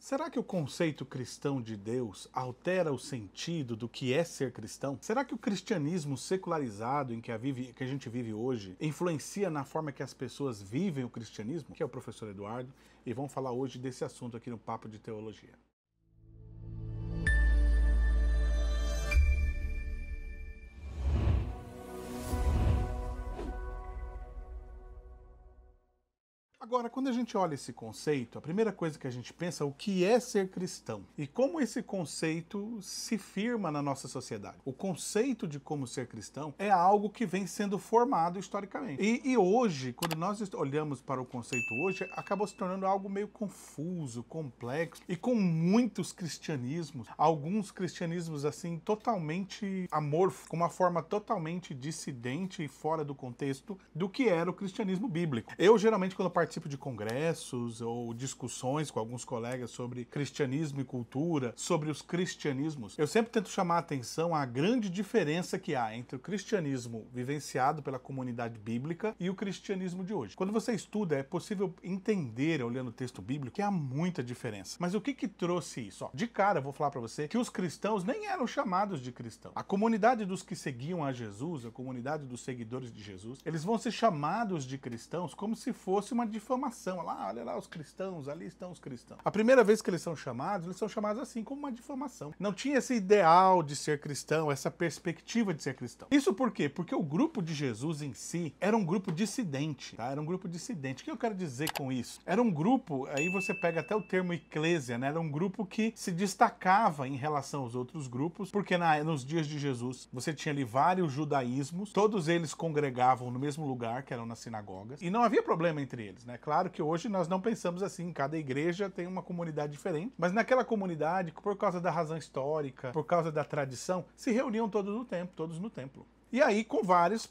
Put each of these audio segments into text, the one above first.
Será que o conceito cristão de Deus altera o sentido do que é ser cristão? Será que o cristianismo secularizado em que a gente vive hoje influencia na forma que as pessoas vivem o cristianismo? Aqui é o professor Eduardo e vamos falar hoje desse assunto aqui no Papo de Teologia. Agora, quando a gente olha esse conceito, a primeira coisa que a gente pensa é o que é ser cristão e como esse conceito se firma na nossa sociedade. O conceito de como ser cristão é algo que vem sendo formado historicamente. E hoje, quando nós olhamos para o conceito hoje, acabou se tornando algo meio confuso, complexo e com muitos cristianismos. Alguns cristianismos assim totalmente amorfos, com uma forma totalmente dissidente e fora do contexto do que era o cristianismo bíblico. Eu geralmente quando participo de congressos ou discussões com alguns colegas sobre cristianismo e cultura, sobre os cristianismos, eu sempre tento chamar a atenção à grande diferença que há entre o cristianismo vivenciado pela comunidade bíblica e o cristianismo de hoje. Quando você estuda, é possível entender, olhando o texto bíblico, que há muita diferença. Mas o que trouxe isso? De cara, eu vou falar para você que os cristãos nem eram chamados de cristãos. A comunidade dos que seguiam a Jesus, a comunidade dos seguidores de Jesus, eles vão ser chamados de cristãos como se fosse uma difamação. Olha lá os cristãos, ali estão os cristãos. A primeira vez que eles são chamados assim como uma difamação. Não tinha esse ideal de ser cristão, essa perspectiva de ser cristão. Isso por quê? Porque o grupo de Jesus em si era um grupo dissidente, tá? Era um grupo dissidente. O que eu quero dizer com isso? Era um grupo, aí você pega até o termo eclésia, né? Era um grupo que se destacava em relação aos outros grupos, porque nos dias de Jesus você tinha ali vários judaísmos, todos eles congregavam no mesmo lugar, que eram nas sinagogas, e não havia problema entre eles, né? Claro que hoje nós não pensamos assim, cada igreja tem uma comunidade diferente, mas naquela comunidade, por causa da razão histórica, por causa da tradição, se reuniam todos no templo. E aí com várias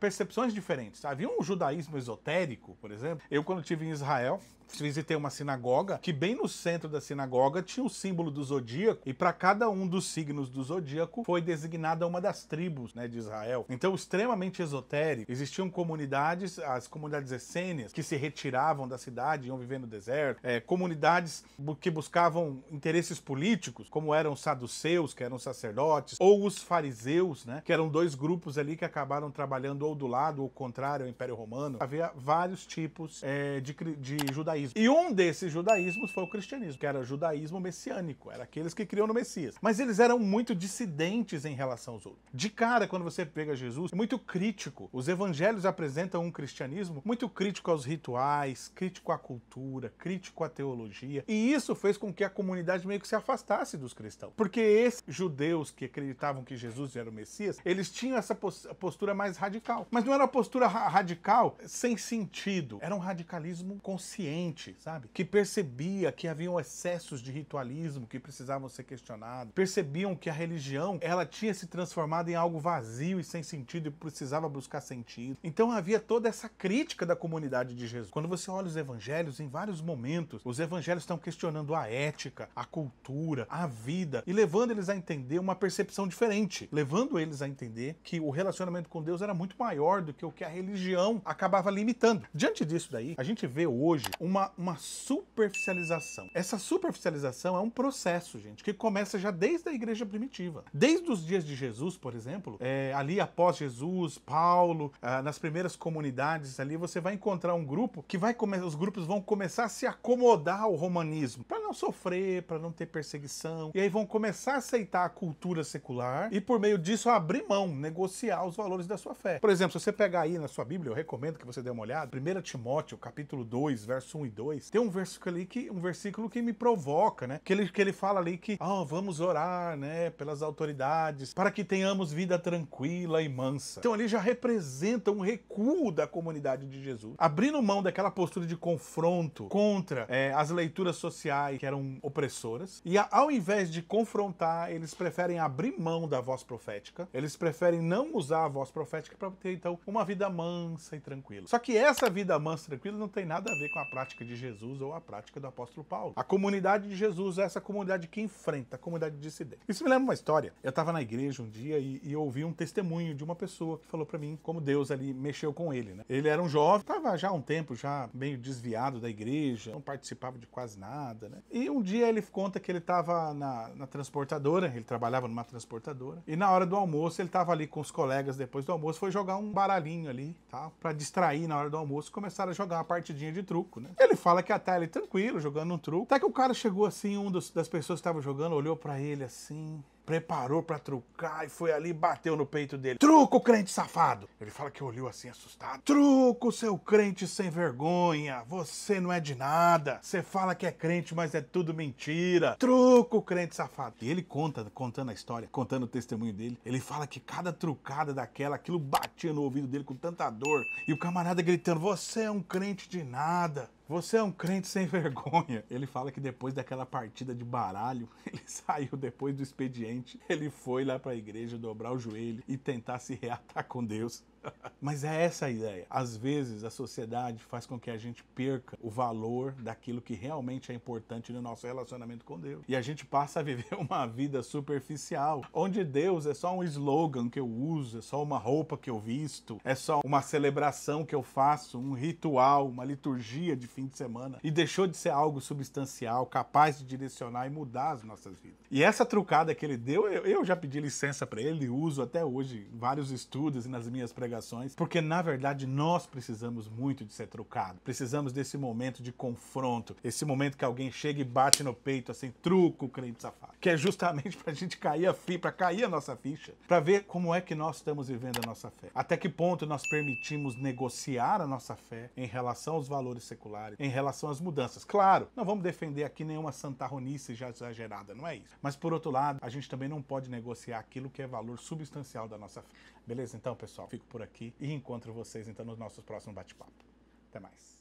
percepções diferentes. Havia um judaísmo esotérico, por exemplo. Eu, quando estive em Israel, visitei uma sinagoga, que bem no centro da sinagoga tinha o símbolo do zodíaco, e para cada um dos signos do zodíaco foi designada uma das tribos, né, de Israel. Então, extremamente esotérico. Existiam comunidades, as comunidades essênias, que se retiravam da cidade, iam viver no deserto, comunidades que buscavam interesses políticos, como eram os saduceus, que eram sacerdotes, ou os fariseus, né, que eram dois grupos ali que acabaram trabalhando ou do lado ou contrário ao Império Romano. Havia vários tipos de judaísmo. E um desses judaísmos foi o cristianismo, que era o judaísmo messiânico, era aqueles que criam no Messias. Mas eles eram muito dissidentes em relação aos outros. De cara, quando você pega Jesus, é muito crítico. Os evangelhos apresentam um cristianismo muito crítico aos rituais, crítico à cultura, crítico à teologia. E isso fez com que a comunidade meio que se afastasse dos cristãos. Porque esses judeus que acreditavam que Jesus era o Messias, eles tinham essa postura mais radical. Mas não era uma postura radical sem sentido. Era um radicalismo consciente, sabe? Que percebia que haviam excessos de ritualismo que precisavam ser questionados. Percebiam que a religião, ela tinha se transformado em algo vazio e sem sentido e precisava buscar sentido. Então havia toda essa crítica da comunidade de Jesus. Quando você olha os evangelhos, em vários momentos, os evangelhos estão questionando a ética, a cultura, a vida e levando eles a entender uma percepção diferente. Levando eles a entender que o relacionamento com Deus era muito maior do que o que a religião acabava limitando. Diante disso daí, a gente vê hoje uma superficialização. Essa superficialização é um processo, gente, que começa já desde a igreja primitiva. Desde os dias de Jesus, por exemplo, ali após Jesus, Paulo, nas primeiras comunidades ali, você vai encontrar um grupo que os grupos vão começar a se acomodar ao romanismo, para não sofrer, para não ter perseguição, e aí vão começar a aceitar a cultura secular e por meio disso abrir mão, negociar os valores da sua fé. Por exemplo, se você pegar aí na sua Bíblia, eu recomendo que você dê uma olhada, 1 Timóteo, capítulo 2, verso 1 e 2, tem um versículo que me provoca, né? Que ele fala ali que vamos orar, né, pelas autoridades, para que tenhamos vida tranquila e mansa. Então ali já representa um recuo da comunidade de Jesus, abrindo mão daquela postura de confronto contra as leituras sociais que eram opressoras, e ao invés de confrontar, eles preferem abrir mão da voz profética, eles preferem não usar a voz profética para ter, então, uma vida mansa e tranquila. Só que essa vida mansa e tranquila não tem nada a ver com a prática prática de Jesus ou a prática do apóstolo Paulo. A comunidade de Jesus é essa comunidade que enfrenta, a comunidade dissidente. Isso me lembra uma história. Eu estava na igreja um dia e ouvi um testemunho de uma pessoa que falou para mim como Deus ali mexeu com ele, né? Ele era um jovem, estava já há um tempo já meio desviado da igreja, não participava de quase nada, né? E um dia ele conta que ele estava na transportadora, ele trabalhava numa transportadora, e na hora do almoço ele estava ali com os colegas depois do almoço, foi jogar um baralhinho ali, tá? Para distrair na hora do almoço, começaram a jogar uma partidinha de truco, né? Ele fala que até ele tranquilo, jogando um truco, até que o cara chegou assim, das pessoas que estavam jogando, olhou para ele assim, preparou pra trucar e foi ali e bateu no peito dele. Truco, crente safado! Ele fala que olhou assim assustado. Truco, seu crente sem vergonha! Você não é de nada! Você fala que é crente, mas é tudo mentira! Truco, crente safado! E ele contando a história, contando o testemunho dele, ele fala que cada trucada daquela, aquilo batia no ouvido dele com tanta dor. E o camarada gritando, você é um crente de nada! Você é um crente sem vergonha. Ele fala que depois daquela partida de baralho, ele saiu depois do expediente, ele foi lá para a igreja dobrar o joelho e tentar se reatar com Deus. Mas é essa a ideia. Às vezes a sociedade faz com que a gente perca o valor daquilo que realmente é importante no nosso relacionamento com Deus. E a gente passa a viver uma vida superficial, onde Deus é só um slogan que eu uso, é só uma roupa que eu visto, é só uma celebração que eu faço, um ritual, uma liturgia de fim de semana. E deixou de ser algo substancial, capaz de direcionar e mudar as nossas vidas. E essa trucada que ele deu, eu já pedi licença para ele, uso até hoje em vários estudos e nas minhas pregações, porque na verdade nós precisamos muito de ser trucado. Precisamos desse momento de confronto, esse momento que alguém chega e bate no peito assim, truco, crente safado. Que é justamente pra gente cair pra cair a nossa ficha, pra ver como é que nós estamos vivendo a nossa fé. Até que ponto nós permitimos negociar a nossa fé em relação aos valores seculares, em relação às mudanças. Claro, não vamos defender aqui nenhuma santarronice já exagerada, não é isso. Mas por outro lado, a gente também não pode negociar aquilo que é valor substancial da nossa fé. Beleza? Então, pessoal, fico por aqui e encontro vocês então nos nossos próximos bate-papo. Até mais.